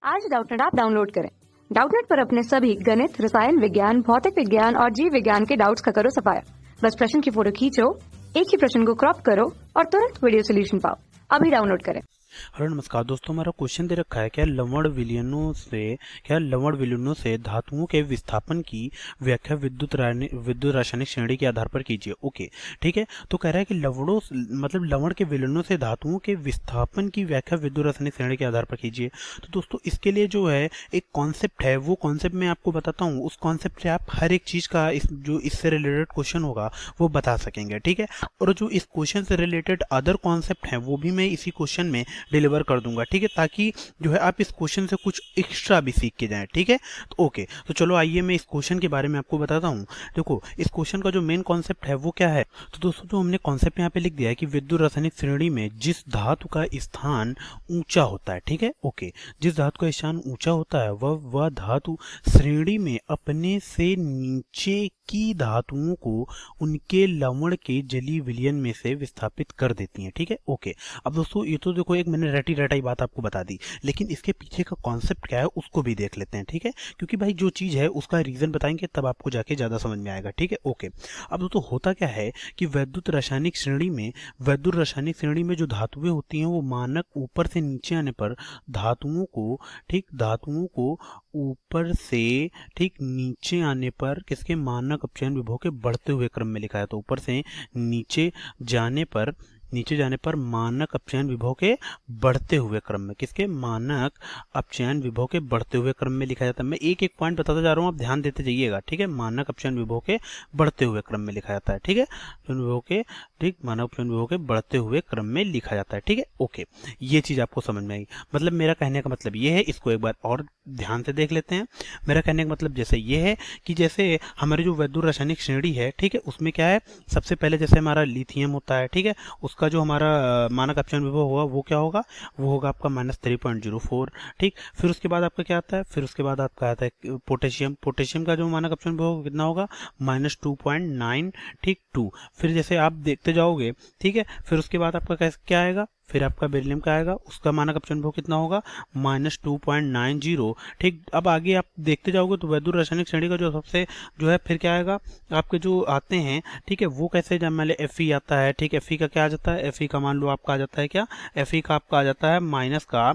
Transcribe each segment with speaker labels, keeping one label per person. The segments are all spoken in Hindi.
Speaker 1: आज डाउटनेट ऐप डाउनलोड करें। डाउटनेट पर अपने सभी गणित, रसायन विज्ञान, भौतिक विज्ञान और जीव विज्ञान के डाउट्स का करो सफाया। बस प्रश्न की फोटो खींचो, एक ही प्रश्न को क्रॉप करो और तुरंत वीडियो सोल्यूशन पाओ। अभी डाउनलोड करें।
Speaker 2: हेलो नमस्कार दोस्तों, हमारा क्वेश्चन दे रखा है लवण विलयनों से धातुओं के विस्थापन की व्याख्या विद्युत रासायनिक श्रेणी के आधार पर कीजिए। ओके, ठीक है। तो कह रहा है कि लवण के विलयनों से धातुओं के विस्थापन की व्याख्या विद्युत रासायनिक श्रेणी के आधार पर कीजिए। तो दोस्तों इसके लिए जो है एक कॉन्सेप्ट है, वो कॉन्सेप्ट मैं आपको बताता हूँ। उस कॉन्सेप्ट से आप हर एक चीज का जो इससे रिलेटेड क्वेश्चन होगा वो बता सकेंगे, ठीक है। और जो इस क्वेश्चन से रिलेटेड अदर कॉन्सेप्ट है वो भी मैं इसी क्वेश्चन में डिलीवर कर दूंगा, ठीक है, ताकि जो है आप इस क्वेश्चन से कुछ एक्स्ट्रा भी सीख के जाएं, ठीक है। तो ओके, तो चलो आइए मैं इस क्वेश्चन के बारे में आपको बताता हूं। देखो, इस क्वेश्चन का जो मेन कॉन्सेप्ट है वो क्या है। तो दोस्तों जो हमने कॉन्सेप्ट यहाँ पे लिख दिया है कि विद्युत रासायनिक श्रेणी में जिस धातु का स्थान ऊंचा होता है, ठीक है, ओके, जिस धातु का स्थान ऊंचा होता है वह धातु श्रेणी में अपने से नीचे की धातुओं को उनके लवण के जलीय विलयन में से विस्थापित कर देती हैं, ठीक है, ओके। अब दोस्तों ये तो देखो एक मैंने रटी रटाई बात आपको बता दी, लेकिन इसके पीछे का कॉन्सेप्ट क्या है उसको भी देख लेते हैं, ठीक है, क्योंकि भाई जो चीज है उसका रीजन बताएंगे तब आपको जाके ज्यादा समझ में आएगा, ठीक है, ओके। अब दोस्तों होता क्या है कि विद्युत रासायनिक श्रेणी में जो धातुएं होती हैं वो मानक ऊपर से नीचे आने पर धातुओं को ऊपर से ठीक नीचे आने पर किसके मानक अपचयन विभव के बढ़ते हुए क्रम में लिखा है। तो ऊपर से नीचे जाने पर मानक अपचयन विभव के बढ़ते हुए क्रम में, किसके मानक अपचयन विभव के बढ़ते हुए क्रम में लिखा जाता है। मैं एक एक पॉइंट बताता जा रहा हूँ, आप ध्यान देते जाइएगा, ठीक है। मानक अपचयन विभव के बढ़ते हुए क्रम में लिखा जाता है, ठीक है, मानक अपचयन विभव के बढ़ते हुए क्रम में लिखा जाता है, ठीक है, ओके। ये चीज आपको समझ में आई। मतलब मेरा कहने का मतलब ये है, इसको एक बार और ध्यान से देख लेते हैं। मेरा कहने का मतलब जैसे ये है कि जैसे हमारी जो विद्युत रासायनिक श्रेणी है, ठीक है, उसमें क्या है, सबसे पहले जैसे हमारा लिथियम होता है, ठीक है, उसका जो हमारा मानक अपचयन विभव होगा वो क्या होगा, वो होगा आपका -3.04, ठीक। फिर उसके बाद आपका क्या आता है, फिर उसके बाद आपका आता है पोटेशियम का जो मानक अपचयन विभव कितना होगा, -2.9, ठीक, 2। फिर जैसे आप देखते जाओगे, ठीक है, फिर उसके बाद आपका क्या आएगा, फिर आपका बेरिलियम का आएगा, उसका मानक अपचयन विभव कितना होगा, -2.90, ठीक। अब आगे आप देखते जाओगे तो विद्युत रासायनिक श्रेणी का जो सबसे जो है फिर क्या आएगा, आपके जो आते हैं, ठीक है, वो कैसे, जब मान लीजिए Fe आता है, ठीक, Fe का क्या आ जाता है, Fe का मान लो आपका आ जाता है क्या, Fe का आपका आ जाता है माइनस का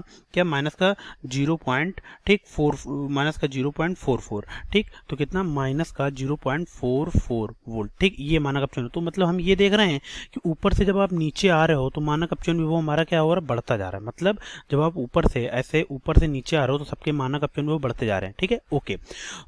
Speaker 2: 0.44, ठीक। तो कितना, -0.44 वोल्ट, ठीक, ये मानक अपचयन। तो मतलब हम ये देख रहे हैं कि ऊपर से जब आप नीचे आ रहे हो तो मानक अपचयन विभव हमारा क्या हो रहा है, बढ़ता जा रहा है। मतलब जब आप ऊपर से नीचे आ रहे हो तो सबके मानक अपचयन विभव बढ़ते जा रहे हैं, ठीक है, ओके।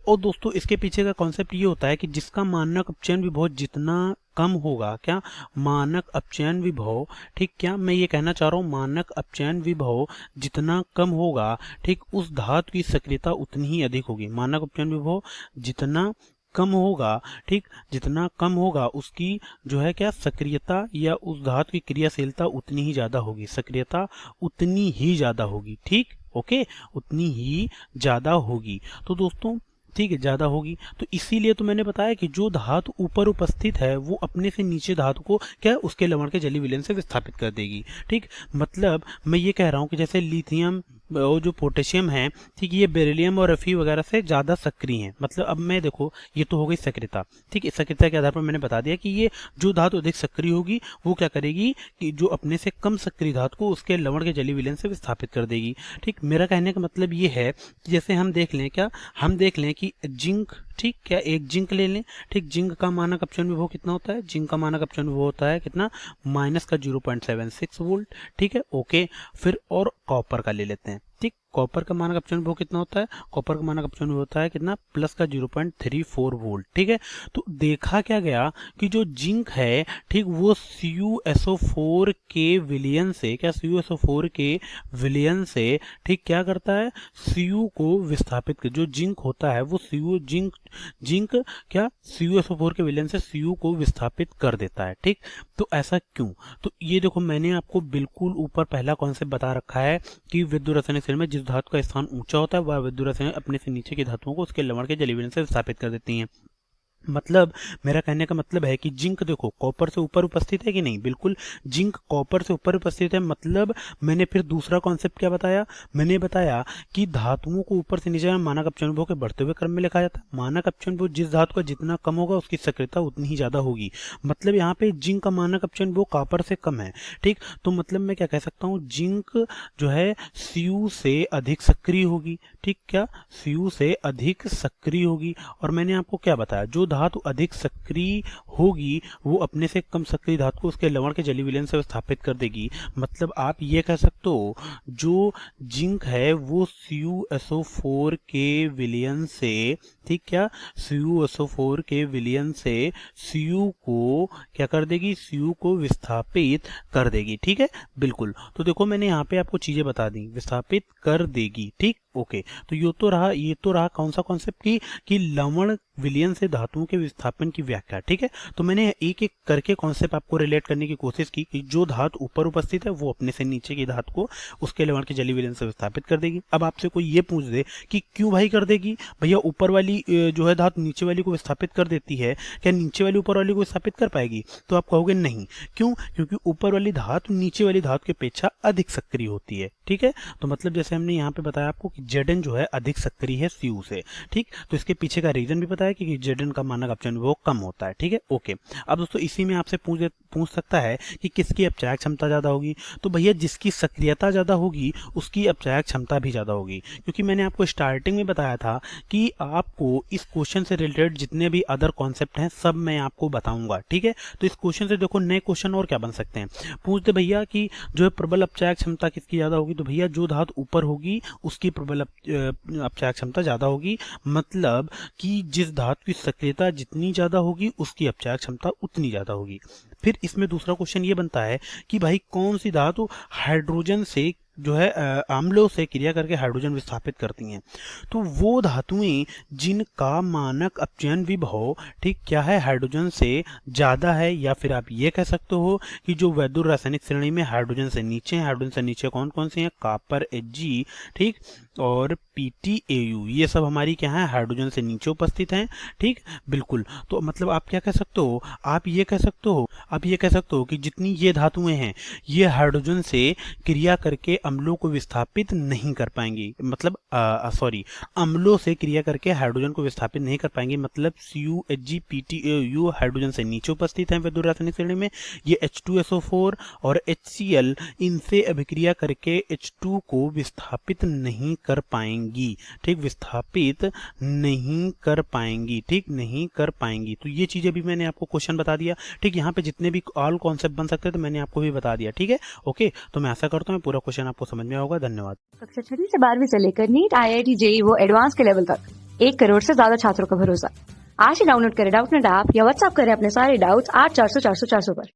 Speaker 2: और दोस्तों इसके पीछे का कॉन्सेप्ट ये होता है कि जिसका मानक अपचयन विभव जितना कम होगा, क्या, मानक अपचयन विभव, ठीक, क्या मैं ये कहना चाह रहा हूँ, मानक अपचयन विभव जितना कम होगा, ठीक, उस धातु की सक्रियता उतनी ही अधिक होगी। मानक अपचयन विभव जितना कम होगा, ठीक, जितना कम होगा उसकी जो है क्या, सक्रियता या उस धातु की क्रियाशीलता उतनी ही ज्यादा होगी, सक्रियता उतनी ही ज्यादा होगी, ठीक, ओके, उतनी ही ज्यादा होगी। तो दोस्तों ठीक है, ज्यादा होगी, तो इसीलिए तो मैंने बताया कि जो धातु ऊपर उपस्थित है वो अपने से नीचे धातु को क्या, उसके लवण के जलीय विलयन से विस्थापित कर देगी, ठीक। मतलब मैं ये कह रहा हूँ कि जैसे लिथियम और जो पोटेशियम है, ठीक, ये बेरिलियम और Fe वगैरह से ज्यादा सक्रिय हैं। मतलब अब मैं देखो, ये तो हो गई सक्रियता, ठीक है, सक्रियता के आधार पर मैंने बता दिया कि ये जो धातु अधिक सक्रिय होगी वो क्या करेगी कि जो अपने से कम सक्रिय धातु को उसके लवण के जलीय विलयन से विस्थापित कर देगी, ठीक। मेरा कहने का मतलब ये है कि जैसे हम देख लें कि जिंक, ठीक, क्या एक जिंक ले लें, ठीक, जिंक का मानक अपचयन विभव कितना होता है, जिंक का मानक अपचयन विभव होता है कितना, -0.76 वोल्ट, ठीक है, ओके। फिर और कॉपर का ले लेते हैं, ठीक, कॉपर का मानक अपचयन विभव कितना होता है, कॉपर का मानक अपचयन विभव होता है कितना, +0.34 वोल्ट, ठीक है। तो देखा क्या गया कि जो जिंक है, ठीक, वो CuSO4 के विलयन से, क्या, CuSO4 के विलयन से, ठीक, क्या करता है, Cu को विस्थापित कर, जो जिंक होता है वो जिंक क्या, CuSO4 के विलयन से Cu को विस्थापित कर देता है, ठीक। तो ऐसा क्यों, तो ये देखो मैंने आपको बिल्कुल ऊपर पहला कॉन्सेप्ट बता रखा है कि विद्युत रासायनिक श्रेणी में जिस धातु का स्थान ऊंचा होता है वह विद्युत रासायनिक अपने से नीचे की धातुओं को उसके लवण के जलीय विलयन से विस्थापित कर देती हैं। मतलब मेरा कहने का मतलब है कि जिंक देखो कॉपर से ऊपर उपस्थित है कि नहीं, बिल्कुल जिंक कॉपर से ऊपर उपस्थित है। मतलब मैंने फिर दूसरा कॉन्सेप्ट क्या बताया, मैंने बताया कि धातुओं को ऊपर से नीचे मानक अपचयन विभव के बढ़ते हुए क्रम में लिखा जाता है। मानक अपचयन विभव जिस धातु का जितना कम होगा उसकी सक्रियता उतनी ही ज्यादा होगी। मतलब यहाँ पे जिंक का मानक अपचयन विभव कॉपर से कम है, ठीक। तो मतलब मैं क्या कह सकता हूँ, जिंक जो है Cu से अधिक सक्रिय होगी, ठीक। क्या Cu से अधिक सक्रिय होगी। और मैंने आपको क्या बताया, जो धातु अधिक सक्रिय होगी वो अपने से कम सक्रिय धातु को उसके लवण के जलीय विलयन से विस्थापित कर देगी। मतलब आप ये कह सकते हो जो जिंक है वो CuSO4 के विलयन से, ठीक। क्या CuSO4 के विलयन से Cu को क्या कर देगी, Cu को विस्थापित कर देगी, ठीक है, बिल्कुल। तो देखो मैंने यहाँ पे आपको चीजें बता दी, विस्थापित कर देगी, ठीक। ओके, तो ये तो रहा कौन सा कॉन्सेप्ट की कि लवण विलयन से धातुओं के विस्थापन की व्याख्या, ठीक है। तो मैंने एक एक करके कॉन्सेप्ट आपको रिलेट करने की कोशिश की कि जो धातु ऊपर उपस्थित है वो अपने से नीचे की धातु को उसके लवण के जलीय विलयन से विस्थापित कर देगी। अब आपसे कोई ये पूछ दे कि क्यों भाई कर देगी, भैया ऊपर वाली जो है धातु नीचे वाली को विस्थापित कर देती है, क्या नीचे वाली ऊपर वाली को विस्थापित कर पाएगी? तो आप कहोगे नहीं। क्यों? क्योंकि ऊपर वाली धातु नीचे वाली धातु की अपेक्षा अधिक सक्रिय होती है, ठीक है। तो मतलब जैसे हमने यहाँ पे बताया आपको कि Zn जो है अधिक सक्रिय है Cu से, ठीक। तो इसके पीछे का रीजन भी बताया कि Zn का मानक अपचयन विभव कम होता है, ठीक है। ओके, अब दोस्तों इसी में आपसे पूछ सकता है कि किसकी अपचायक क्षमता ज्यादा होगी। तो भैया जिसकी सक्रियता ज्यादा होगी उसकी अपचायक क्षमता भी ज्यादा होगी, क्योंकि मैंने आपको स्टार्टिंग में बताया था कि आपको इस क्वेश्चन से रिलेटेड जितने भी अदर कॉन्सेप्ट हैं सब मैं आपको बताऊंगा, ठीक है। तो इस क्वेश्चन से देखो नए क्वेश्चन और क्या बन सकते हैं, पूछते भैया कि जो है प्रबल अपचायक क्षमता किसकी ज्यादा होगी। तो भैया जो धातु ऊपर होगी उसकी प्रबल अपचायक क्षमता ज्यादा होगी। मतलब कि जिस धातु की सक्रियता जितनी ज्यादा होगी उसकी अपचायक क्षमता उतनी ज्यादा होगी। फिर इसमें दूसरा क्वेश्चन ये बनता है कि भाई कौन सी धातु हाइड्रोजन से जो है अम्लों से क्रिया करके हाइड्रोजन विस्थापित करती हैं। तो वो धातुएं जिनका मानक अपचयन विभव, ठीक, क्या है, हाइड्रोजन से ज्यादा है, या फिर आप ये कह सकते हो कि जो वैद्युत रासायनिक श्रेणी में हाइड्रोजन से नीचे हैं। हाइड्रोजन से नीचे कौन कौन सी हैं, कॉपर Hg, ठीक, और PtAu, ये सब हमारी क्या है, हाइड्रोजन से नीचे उपस्थित हैं, ठीक, बिल्कुल। तो मतलब आप क्या कह सकते हो, आप ये कह सकते हो कि जितनी ये धातुएं हैं ये हाइड्रोजन से क्रिया करके अम्लों को विस्थापित नहीं कर पाएंगी। मतलब अम्लों से क्रिया करके हाइड्रोजन को विस्थापित नहीं कर पाएंगे। मतलब CuHg PtAu हाइड्रोजन से नीचे उपस्थित हैं वैद्युत रासायनिक श्रेणी में। ये H2SO4 और HCl इनसे अभिक्रिया करके H2 को विस्थापित नहीं कर पाएंगी, ठीक, विस्थापित नहीं कर पाएंगी, ठीक, नहीं कर पाएंगी। तो ये चीजें भी मैंने आपको क्वेश्चन बता दिया, ठीक। यहाँ पे जितने भी ऑल कॉन्सेप्ट बन सकते हैं तो मैंने आपको भी बता दिया, ठीक है। ओके, तो मैं आशा करता हूँ पूरा क्वेश्चन आपको समझ में होगा। धन्यवाद।
Speaker 1: कक्षा 6 से 12वीं से लेकर नीट, IIT, JEE वो एडवांस के लेवल तक 1 करोड़ से ज्यादा छात्रों का भरोसा। आज ही डाउनलोड करें डाउटनेट ऐप या व्हाट्सएप करें अपने सारे डाउट्स 8400 400 400 पर।